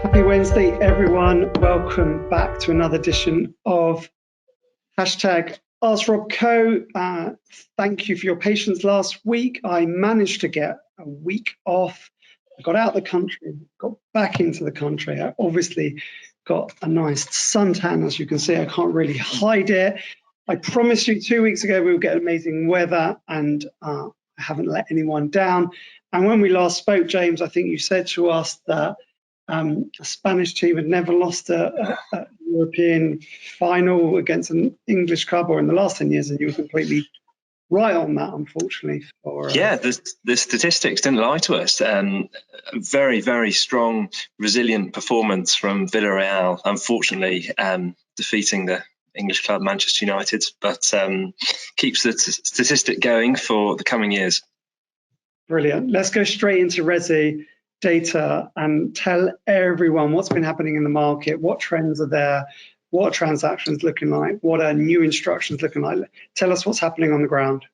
Happy Wednesday, everyone. Welcome back to another edition of #askrobco. Thank you for your patience last week. I managed to get a week off. I got out of the country, got back into the country. I obviously got a nice suntan, as you can see. I can't really hide it. I promised you 2 weeks ago we would get amazing weather, and I haven't let anyone down. And when we last spoke, James, I think you said to us that a Spanish team had never lost a European final against an English club, or in the last 10 years, and you were completely right on that, unfortunately. Yeah, the statistics didn't lie to us. Very, very strong, resilient performance from Villarreal, unfortunately defeating the English club Manchester United, but keeps the statistic going for the coming years. Brilliant. Let's go straight into Resi data and tell everyone what's been happening in the market, what trends are there, what are transactions looking like, what are new instructions looking like. Tell us what's happening on the ground.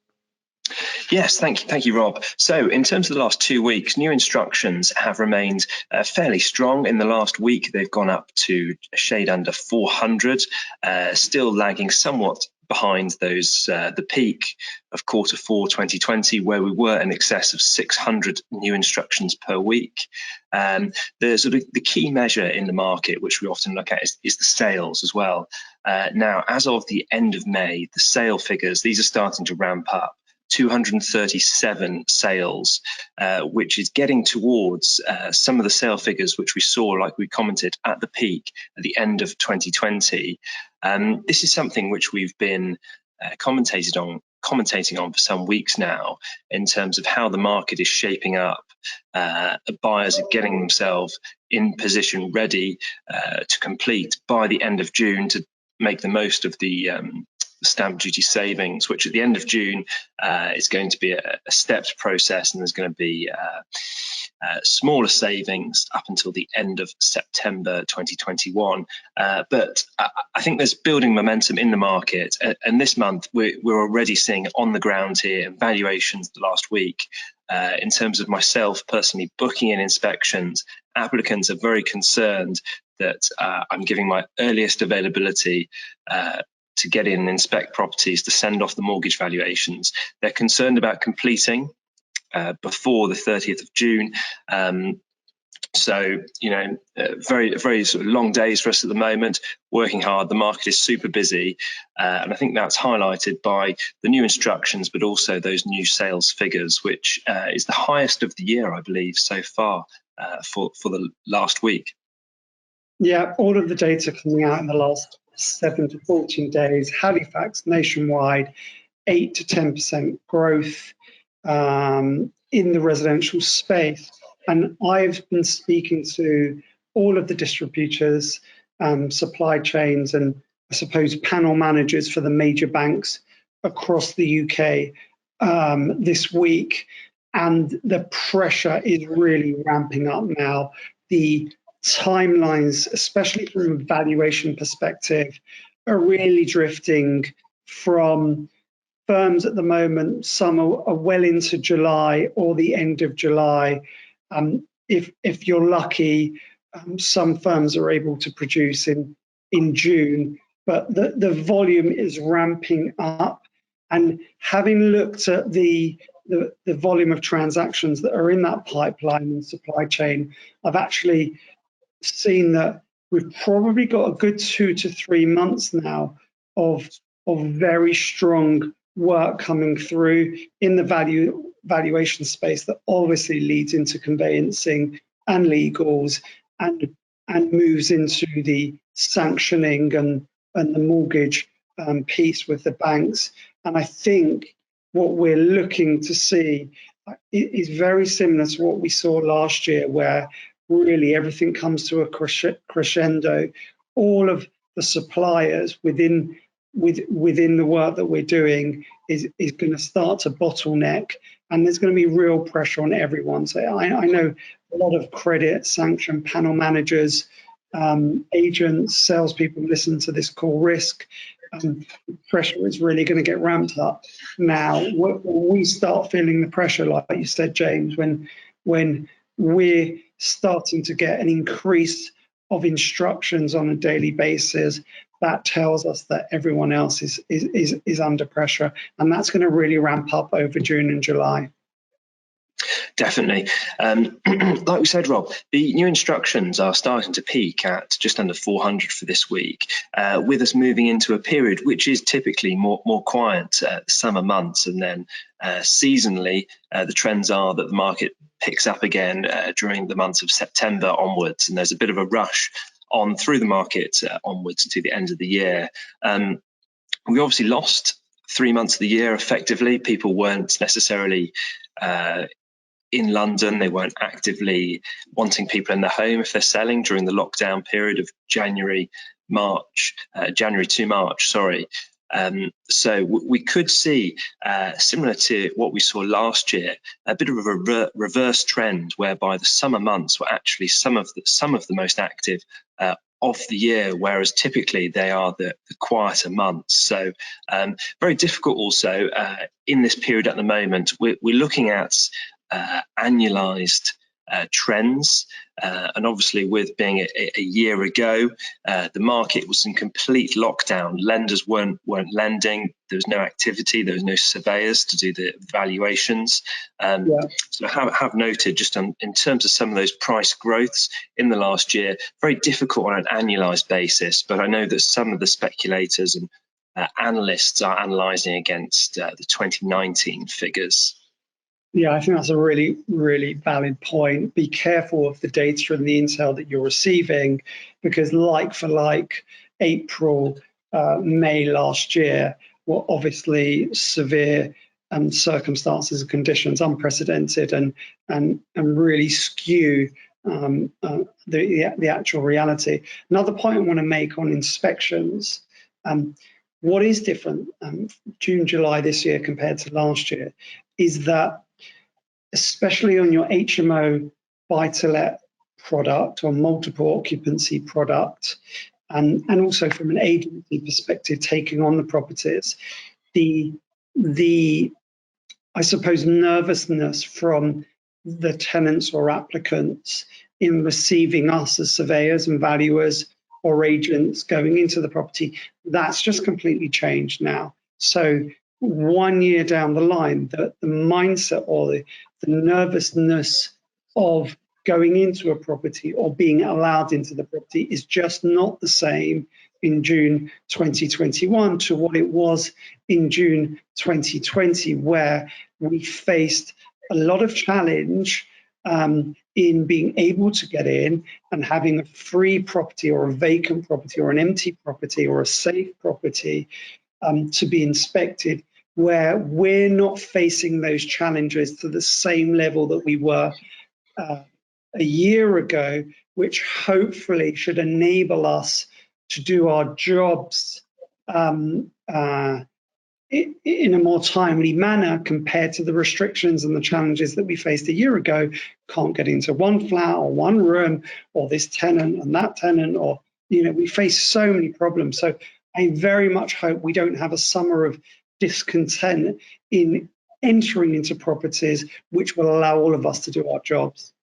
Yes, thank you, Rob. So in terms of the last 2 weeks, new instructions have remained fairly strong. In the last week, they've gone up to a shade under 400, still lagging somewhat behind those the peak of Q4 2020, where we were in excess of 600 new instructions per week. The key measure in the market, which we often look at, is the sales as well. Now, as of the end of May, the sale figures, these are starting to ramp up. 237 sales, which is getting towards some of the sale figures which we saw, like we commented, at the peak at the end of 2020. This is something which we've been commentating on for some weeks now, in terms of how the market is shaping up. Buyers are getting themselves in position, ready to complete by the end of June, to make the most of the stamp duty savings, which at the end of June is going to be a stepped process, and there's going to be smaller savings up until the end of September 2021. But I think there's building momentum in the market, and this month we're already seeing on the ground here valuations the last week. In terms of myself personally booking in inspections, applicants are very concerned that I'm giving my earliest availability to get in and inspect properties, to send off the mortgage valuations. They're concerned about completing before the 30th of June. So, very, very sort of long days for us at the moment, working hard. The market is super busy. And I think that's highlighted by the new instructions, but also those new sales figures, which is the highest of the year, I believe, so far for the last week. Yeah, all of the data coming out in the last 7 to 14 days. Halifax nationwide, 8 to 10% growth in the residential space. And I've been speaking to all of the distributors, supply chains, and I suppose panel managers for the major banks across the UK this week. And the pressure is really ramping up now. The timelines, especially from a valuation perspective, are really drifting from firms at the moment. Some are well into July or the end of July. If you're lucky, some firms are able to produce in June, but the volume is ramping up. And having looked at the volume of transactions that are in that pipeline and supply chain, I've actually seen that we've probably got a good 2 to 3 months now of very strong work coming through in the valuation space that obviously leads into conveyancing and legals and moves into the sanctioning and the mortgage piece with the banks. And I think what we're looking to see is very similar to what we saw last year, where really everything comes to a crescendo. All of the suppliers within the work that we're doing is going to start to bottleneck, and there's going to be real pressure on everyone. So I know a lot of credit, sanction, panel managers, agents, salespeople listen to this call risk. Pressure is really going to get ramped up now. When we start feeling the pressure, like you said, James, when we're starting to get an increased of instructions on a daily basis, that tells us that everyone else is under pressure, and that's going to really ramp up over June and July. Definitely. Like we said, Rob, the new instructions are starting to peak at just under 400 for this week, with us moving into a period which is typically more quiet, summer months, and then seasonally, the trends are that the market picks up again during the months of September onwards, and there's a bit of a rush on through the market onwards to the end of the year. We obviously lost 3 months of the year effectively. People weren't necessarily in London. They weren't actively wanting people in their home if they're selling during the lockdown period of January to March, sorry. So we could see, similar to what we saw last year, a bit of a reverse trend whereby the summer months were actually some of the most active of the year, whereas typically they are the quieter months. So very difficult also in this period at the moment. We're looking at annualized trends, and obviously with being a year ago, the market was in complete lockdown. Lenders weren't lending. There was no activity. There was no surveyors to do the valuations. So I have noted just in terms of some of those price growths in the last year, very difficult on an annualized basis. But I know that some of the speculators and analysts are analysing against the 2019 figures. Yeah, I think that's a really, really valid point. Be careful of the data and the intel that you're receiving, because like for like April, May last year were obviously severe circumstances and conditions, unprecedented, and really skew the actual reality. Another point I want to make on inspections, what is different June, July this year compared to last year is that, especially on your HMO buy-to-let product or multiple occupancy product, and also from an agency perspective, taking on the properties, the I suppose nervousness from the tenants or applicants in receiving us as surveyors and valuers or agents going into the property, that's just completely changed now. So 1 year down the line, the mindset or the nervousness of going into a property or being allowed into the property is just not the same in June 2021 to what it was in June 2020, where we faced a lot of challenge in being able to get in and having a free property or a vacant property or an empty property or a safe property to be inspected, where we're not facing those challenges to the same level that we were a year ago, which hopefully should enable us to do our jobs in a more timely manner compared to the restrictions and the challenges that we faced a year ago. Can't get into one flat or one room, or this tenant and that tenant, or, we face so many problems. So I very much hope we don't have a summer of discontent in entering into properties, which will allow all of us to do our jobs.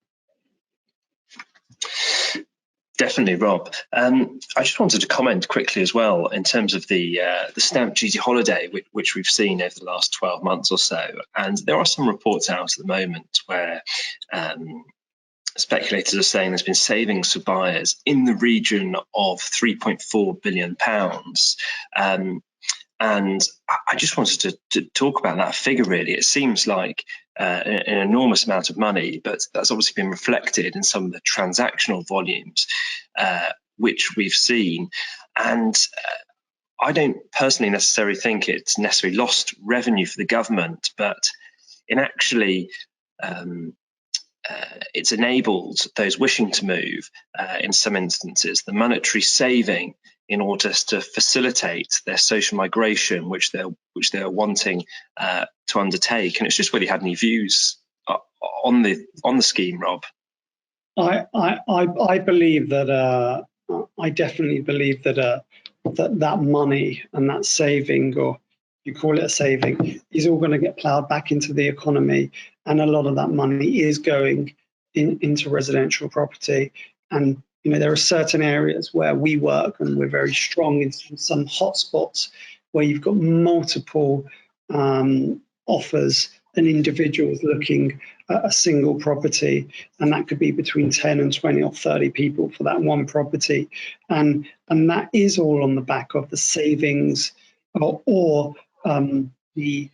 Definitely, Rob. I just wanted to comment quickly as well in terms of the stamp duty holiday, which we've seen over the last 12 months or so. And there are some reports out at the moment where speculators are saying there's been savings for buyers in the region of £3.4 billion. And I just wanted to talk about that figure, really. It seems like an enormous amount of money, but that's obviously been reflected in some of the transactional volumes which we've seen. And I don't personally necessarily think it's necessarily lost revenue for the government, but in actually it's enabled those wishing to move, in some instances, the monetary saving in order to facilitate their social migration, which they're wanting to undertake. And it's just whether you had any views on the scheme, Rob. I believe that I definitely believe that that money and that saving, or you call it a saving, is all going to get ploughed back into the economy, and a lot of that money is going into residential property. And there are certain areas where we work and we're very strong in some hotspots where you've got multiple offers and individuals looking at a single property, and that could be between 10 and 20 or 30 people for that one property, and that is all on the back of the savings or the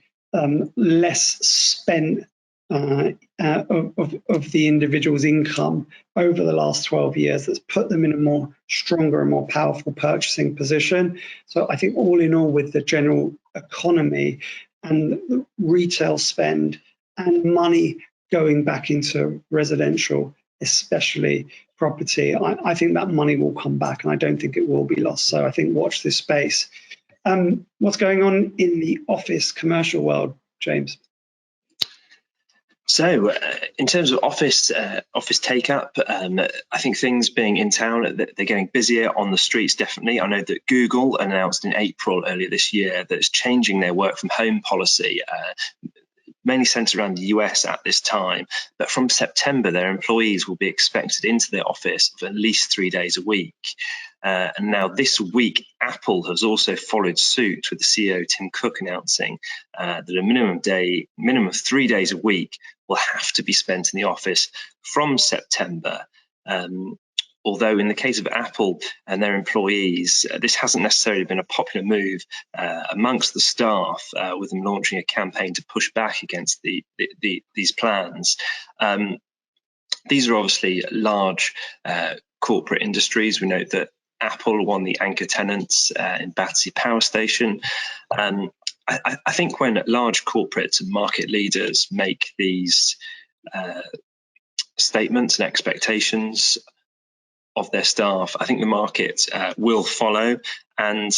less spent of the individual's income over the last 12 years that's put them in a more stronger and more powerful purchasing position. So I think all in all, with the general economy and the retail spend and money going back into residential, especially property, I think that money will come back, and I don't think it will be lost. So I think watch this space. What's going on in the office commercial world, James? So in terms of office take up, I think things being in town, they're getting busier on the streets, definitely. I know that Google announced in April earlier this year that it's changing their work from home policy, mainly centered around the US at this time. But from September, their employees will be expected into their office for at least 3 days a week. And now this week, Apple has also followed suit, with the CEO Tim Cook announcing that a minimum of 3 days a week will have to be spent in the office from September. Although in the case of Apple and their employees, this hasn't necessarily been a popular move amongst the staff, with them launching a campaign to push back against these plans. These are obviously large corporate industries. We know that Apple won the anchor tenants in Battersea Power Station. I think when large corporates and market leaders make these statements and expectations of their staff, I think the market will follow, and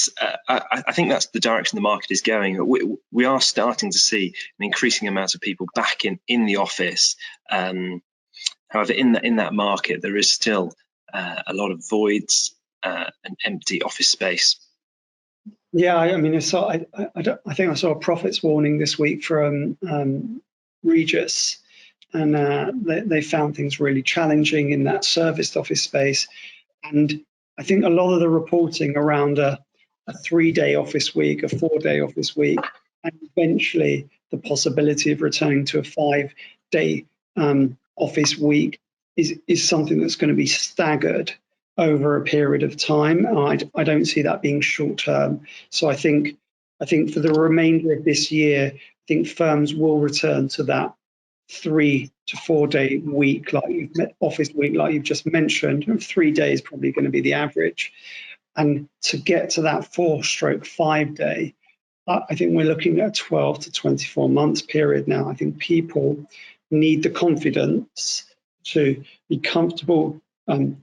I think that's the direction the market is going. We are starting to see an increasing amount of people back in the office. However, in that market, there is still a lot of voids and empty office space. Yeah, I mean, I think I saw a profits warning this week from Regis, and they found things really challenging in that serviced office space. And I think a lot of the reporting around a 3-day office week, a 4-day office week, and eventually the possibility of returning to a 5-day office week is something that's going to be staggered over a period of time. I don't see that being short term. So I think for the remainder of this year, I think firms will return to that 3 to 4 day week, office week, like you've just mentioned. 3 days probably going to be the average. And to get to that 4/5 day, I think we're looking at a 12 to 24 months period now. I think people need the confidence to be comfortable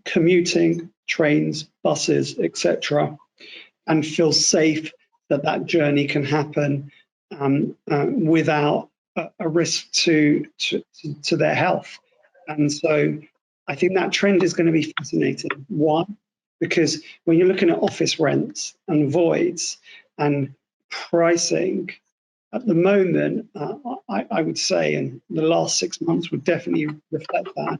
commuting, trains, buses, etc., and feel safe that journey can happen without a risk to their health. And so I think that trend is going to be fascinating. Why? Because when you're looking at office rents and voids and pricing, at the moment, I would say, and the last 6 months would definitely reflect that.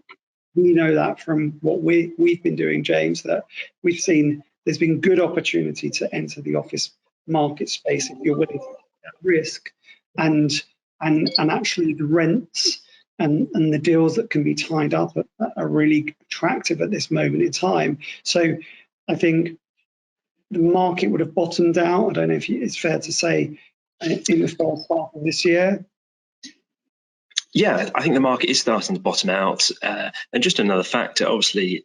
We know that from what we've been doing, James, that we've seen there's been good opportunity to enter the office market space if you're willing to take that risk, and actually the rents and the deals that can be tied up are really attractive at this moment in time. So I think the market would have bottomed out. I don't know if it's fair to say in the first half of this year. Yeah, I think the market is starting to bottom out. And just another factor, obviously,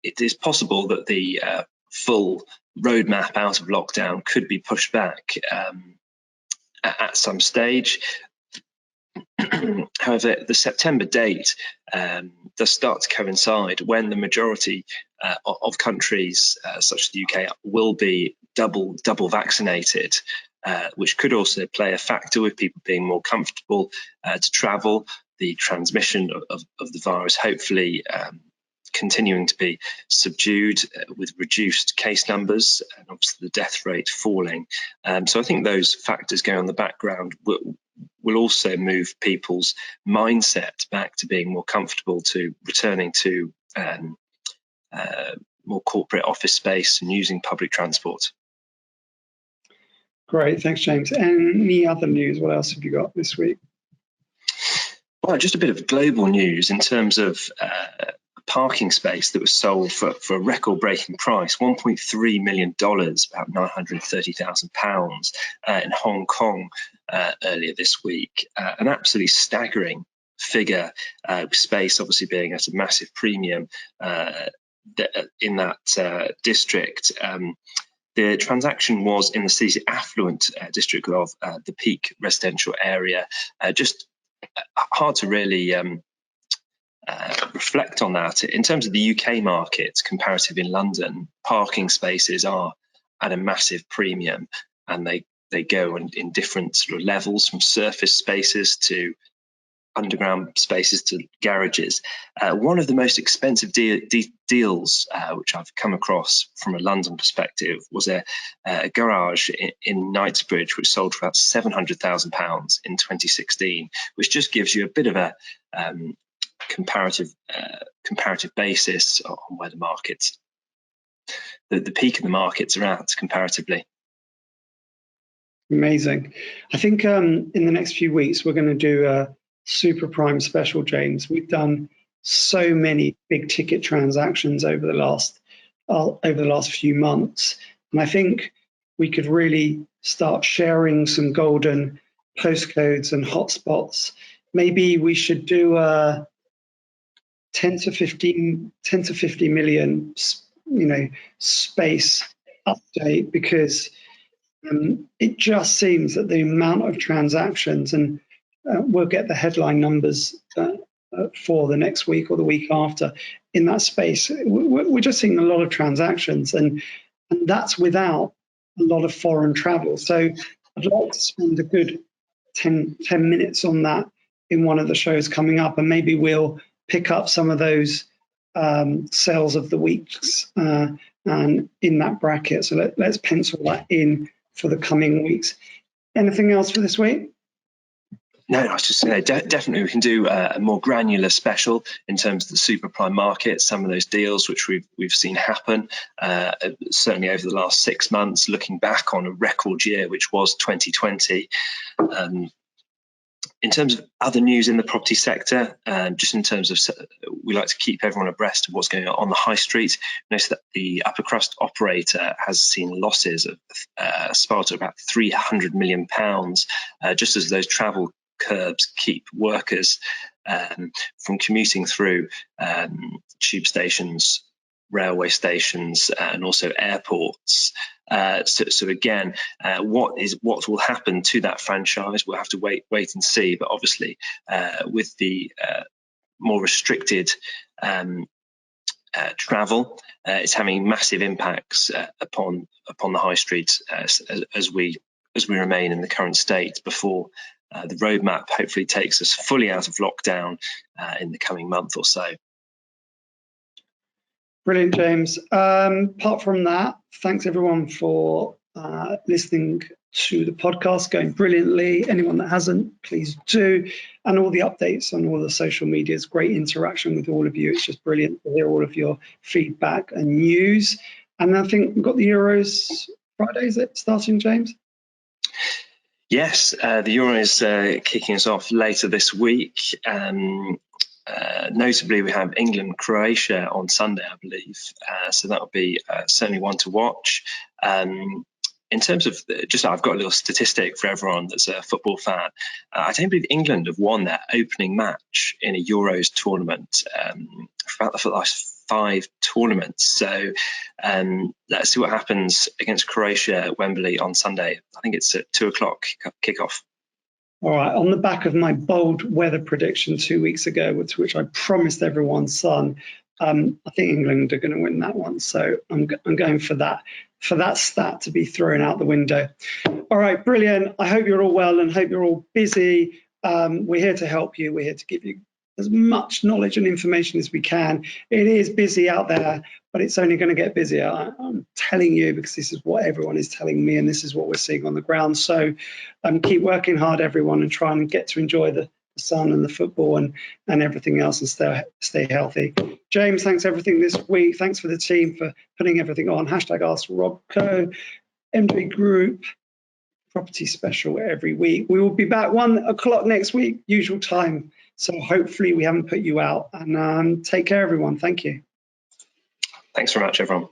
it is possible that the full roadmap out of lockdown could be pushed back at some stage. However, the September date does start to coincide when the majority of countries, such as the UK, will be double vaccinated, which could also play a factor with people being more comfortable to travel. The transmission of the virus hopefully continuing to be subdued with reduced case numbers and obviously the death rate falling. So I think those factors going on in the background will also move people's mindset back to being more comfortable to returning to more corporate office space and using public transport. Great, thanks, James. Any other news? What else have you got this week? Well, just a bit of global news in terms of parking space that was sold for a record-breaking price, $1.3 million, about £930,000 in Hong Kong earlier this week. An absolutely staggering figure, space obviously being at a massive premium in that district. The transaction was in the city's affluent district of the Peak residential area. Just hard to really reflect on that. In terms of the UK market, comparative in London, parking spaces are at a massive premium, and they go in different sort of levels, from surface spaces to underground spaces to garages. One of the most expensive deals which I've come across from a London perspective was a garage in Knightsbridge, which sold for about £700,000 in 2016, which just gives you a bit of a comparative basis on where the peak of the markets are at comparatively. Amazing. I think in the next few weeks we're going to do a super prime special, James. We've done so many big ticket transactions over the last few months, and I think we could really start sharing some golden postcodes and hotspots. Maybe we should do a 10 to 50 million, space update, because it just seems that the amount of transactions, and we'll get the headline numbers for the next week or the week after in that space. We're just seeing a lot of transactions, and that's without a lot of foreign travel. So I'd like to spend a good 10 minutes on that in one of the shows coming up, and maybe we'll pick up some of those sales of the weeks and in that bracket. So let's pencil that in for the coming weeks. Anything else for this week? No, I was just saying, definitely we can do a more granular special in terms of the super prime market, some of those deals which we've seen happen, certainly over the last 6 months, looking back on a record year, which was 2020. In terms of other news in the property sector, just in terms of, we like to keep everyone abreast of what's going on the high street. Notice that the upper crust operator has seen losses of spot about £300 million, just as those travel curbs keep workers from commuting through tube stations, railway stations, and also airports. So again, what will happen to that franchise? We'll have to wait and see. But obviously, with the more restricted travel, it's having massive impacts upon the high street as we remain in the current state before the roadmap hopefully takes us fully out of lockdown in the coming month or so. Brilliant, James. Apart from that, thanks everyone for listening to the podcast, going brilliantly. Anyone that hasn't, please do. And all the updates on all the social medias, great interaction with all of you. It's just brilliant to hear all of your feedback and news. And I think we've got the Euros Friday, is it starting, James? Yes, the Euro is kicking us off later this week. Notably, we have England-Croatia on Sunday, I believe. So that will be certainly one to watch. In terms of I've got a little statistic for everyone that's a football fan. I don't believe England have won their opening match in a Euros tournament for the last 5 tournaments. So let's see what happens against Croatia at Wembley on Sunday. I think it's at 2:00 kickoff. All right, on the back of my bold weather prediction 2 weeks ago, which I promised everyone sun, I think England are going to win that one. So I'm going for that stat to be thrown out the window. All right, brilliant. I hope you're all well and hope you're all busy. We're here to help you. We're here to give you as much knowledge and information as we can. It is busy out there, but it's only going to get busier. I'm telling you, because this is what everyone is telling me, and this is what we're seeing on the ground. So keep working hard, everyone, and try and get to enjoy the the sun and the football and everything else, and stay healthy. James, thanks for everything this week. Thanks for the team for putting everything on. #AskRobco, MJ Group, property special every week. We will be back 1 o'clock next week, usual time. So hopefully we haven't put you out. And take care, everyone. Thank you. Thanks very much, everyone.